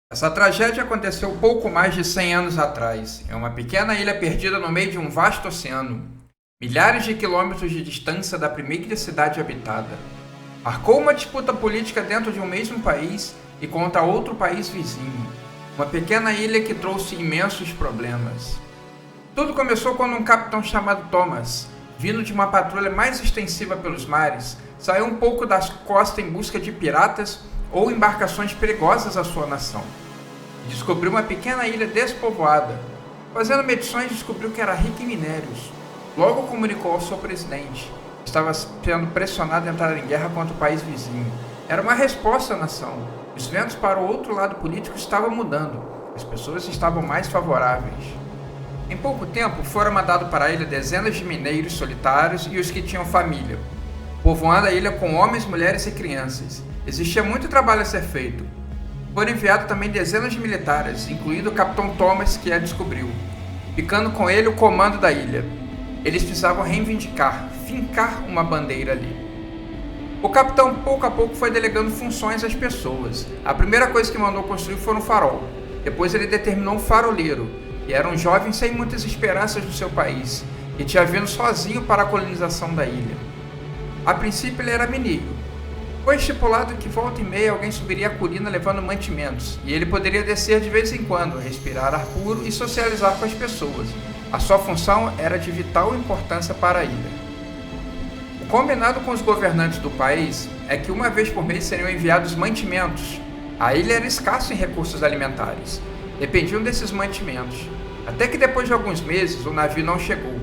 Essa tragédia aconteceu pouco mais de 100 anos atrás, em uma pequena ilha perdida no meio de um vasto oceano, milhares de quilômetros de distância da primeira cidade habitada. Marcou uma disputa política dentro de um mesmo país e contra outro país vizinho, uma pequena ilha que trouxe imensos problemas. Tudo começou quando um capitão chamado Thomas, vindo de uma patrulha mais extensiva pelos mares, saiu um pouco das costas em busca de piratas ou embarcações perigosas à sua nação. Descobriu uma pequena ilha despovoada. Fazendo medições, descobriu que era rica em minérios. Logo comunicou ao seu presidente. Estava sendo pressionado a entrar em guerra contra o país vizinho. Era uma resposta à nação. Os ventos para o outro lado político estavam mudando. As pessoas estavam mais favoráveis. Em pouco tempo, foram mandados para a ilha dezenas de mineiros solitários e os que tinham família, povoando a ilha com homens, mulheres e crianças. Existia muito trabalho a ser feito. Foram enviados também dezenas de militares, incluindo o capitão Thomas, que a descobriu, ficando com ele o comando da ilha. Eles precisavam reivindicar, fincar uma bandeira ali. O capitão, pouco a pouco, foi delegando funções às pessoas. A primeira coisa que mandou construir foi um farol. Depois ele determinou um faroleiro, que era um jovem sem muitas esperanças no seu país, e tinha vindo sozinho para a colonização da ilha. A princípio ele era mineiro. Foi estipulado que volta e meia alguém subiria a colina levando mantimentos, e ele poderia descer de vez em quando, respirar ar puro e socializar com as pessoas. A sua função era de vital importância para a ilha. O combinado com os governantes do país é que uma vez por mês seriam enviados mantimentos. A ilha era escassa em recursos alimentares. Dependiam desses mantimentos. Até que depois de alguns meses o navio não chegou.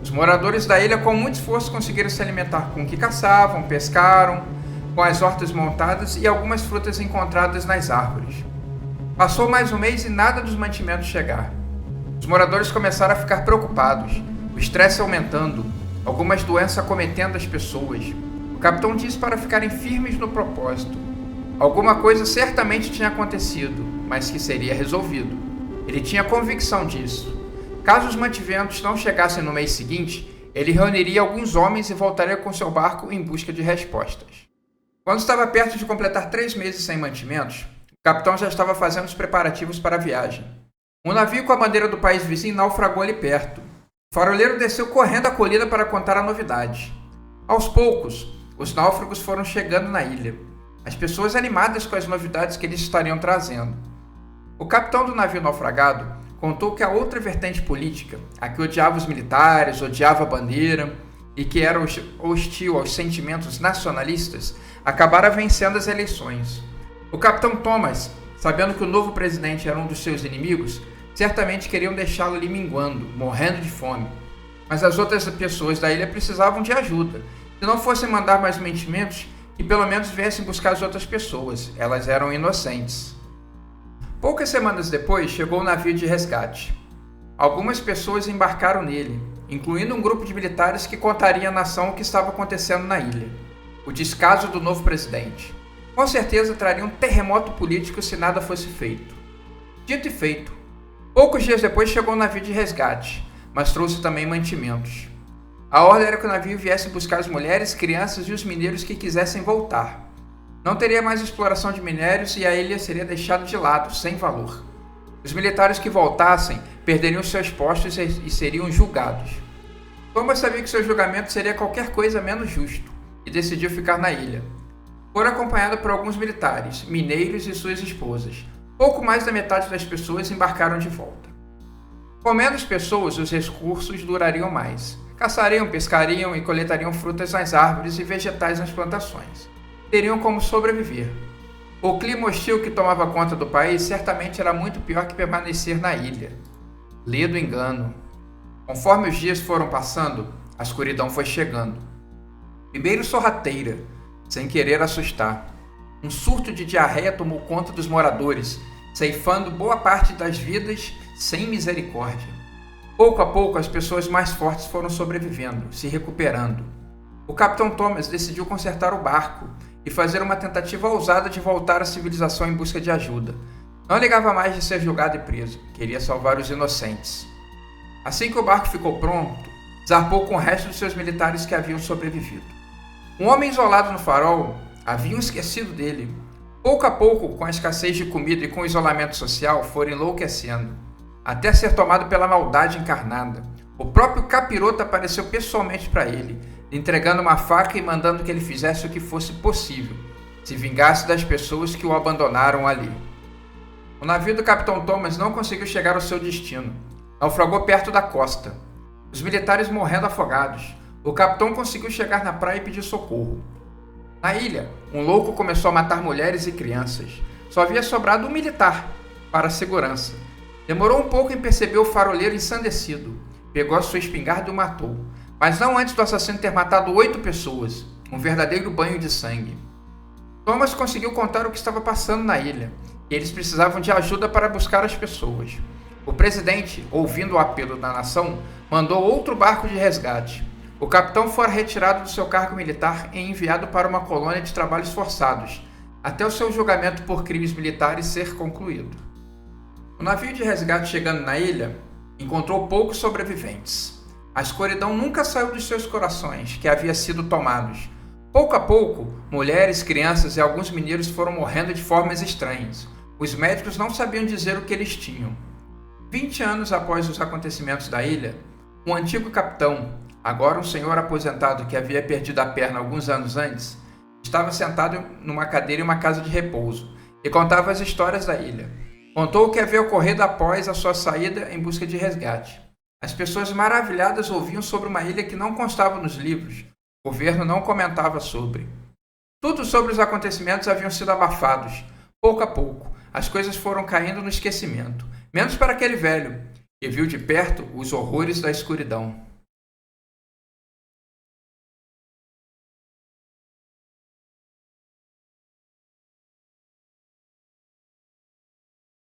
Os moradores da ilha com muito esforço conseguiram se alimentar com o que caçavam, pescaram, com as hortas montadas e algumas frutas encontradas nas árvores. Passou mais um mês e nada dos mantimentos chegar. Os moradores começaram a ficar preocupados, o estresse aumentando, algumas doenças acometendo as pessoas. O capitão disse para ficarem firmes no propósito. Alguma coisa certamente tinha acontecido, mas que seria resolvido. Ele tinha convicção disso. Caso os mantimentos não chegassem no mês seguinte, ele reuniria alguns homens e voltaria com seu barco em busca de respostas. Quando estava perto de completar 3 meses sem mantimentos, o capitão já estava fazendo os preparativos para a viagem. Um navio com a bandeira do país vizinho naufragou ali perto. O faroleiro desceu correndo a colina para contar a novidade. Aos poucos, os náufragos foram chegando na ilha, as pessoas animadas com as novidades que eles estariam trazendo. O capitão do navio naufragado contou que a outra vertente política, a que odiava os militares, odiava a bandeira e que era hostil aos sentimentos nacionalistas, acabara vencendo as eleições. O capitão Thomas, sabendo que o novo presidente era um dos seus inimigos, certamente queriam deixá-lo ali minguando, morrendo de fome. Mas as outras pessoas da ilha precisavam de ajuda. Se não fossem mandar mais mantimentos, que pelo menos viessem buscar as outras pessoas. Elas eram inocentes. Poucas semanas depois, chegou o navio de resgate. Algumas pessoas embarcaram nele, incluindo um grupo de militares que contaria à nação o que estava acontecendo na ilha. O descaso do novo presidente. Com certeza traria um terremoto político se nada fosse feito. Dito e feito. Poucos dias depois chegou o navio de resgate, mas trouxe também mantimentos. A ordem era que o navio viesse buscar as mulheres, crianças e os mineiros que quisessem voltar. Não teria mais exploração de minérios e a ilha seria deixada de lado, sem valor. Os militares que voltassem perderiam seus postos e seriam julgados. Thomas sabia que seu julgamento seria qualquer coisa menos justo e decidiu ficar na ilha. Foi acompanhado por alguns militares, mineiros e suas esposas. Pouco mais da metade das pessoas embarcaram de volta. Com menos pessoas, os recursos durariam mais. Caçariam, pescariam e coletariam frutas nas árvores e vegetais nas plantações. Teriam como sobreviver. O clima hostil que tomava conta do país certamente era muito pior que permanecer na ilha. Lê do engano. Conforme os dias foram passando, a escuridão foi chegando. Primeiro sorrateira, sem querer assustar. Um surto de diarreia tomou conta dos moradores, ceifando boa parte das vidas sem misericórdia. Pouco a pouco, as pessoas mais fortes foram sobrevivendo, se recuperando. O capitão Thomas decidiu consertar o barco e fazer uma tentativa ousada de voltar à civilização em busca de ajuda. Não ligava mais de ser julgado e preso, queria salvar os inocentes. Assim que o barco ficou pronto, zarpou com o resto dos seus militares que haviam sobrevivido. Um homem isolado no farol, haviam esquecido dele. Pouco a pouco, com a escassez de comida e com o isolamento social, foram enlouquecendo, até ser tomado pela maldade encarnada. O próprio capiroto apareceu pessoalmente para ele, lhe entregando uma faca e mandando que ele fizesse o que fosse possível, se vingasse das pessoas que o abandonaram ali. O navio do Capitão Thomas não conseguiu chegar ao seu destino. Naufragou perto da costa. Os militares morrendo afogados. O capitão conseguiu chegar na praia e pedir socorro. Na ilha, um louco começou a matar mulheres e crianças. Só havia sobrado um militar para a segurança. Demorou um pouco em perceber o faroleiro ensandecido. Pegou a sua espingarda e o matou. Mas não antes do assassino ter matado 8 pessoas. Um verdadeiro banho de sangue. Thomas conseguiu contar o que estava passando na ilha. E eles precisavam de ajuda para buscar as pessoas. O presidente, ouvindo o apelo da nação, mandou outro barco de resgate. O capitão fora retirado do seu cargo militar e enviado para uma colônia de trabalhos forçados, até o seu julgamento por crimes militares ser concluído. O navio de resgate chegando na ilha, encontrou poucos sobreviventes. A escuridão nunca saiu dos seus corações, que haviam sido tomados. Pouco a pouco, mulheres, crianças e alguns mineiros foram morrendo de formas estranhas. Os médicos não sabiam dizer o que eles tinham. 20 anos após os acontecimentos da ilha, um antigo capitão, agora um senhor aposentado que havia perdido a perna alguns anos antes, estava sentado numa cadeira em uma casa de repouso e contava as histórias da ilha. Contou o que havia ocorrido após a sua saída em busca de resgate. As pessoas maravilhadas ouviam sobre uma ilha que não constava nos livros. O governo não comentava sobre. Tudo sobre os acontecimentos haviam sido abafados. Pouco a pouco, as coisas foram caindo no esquecimento, menos para aquele velho, que viu de perto os horrores da escuridão.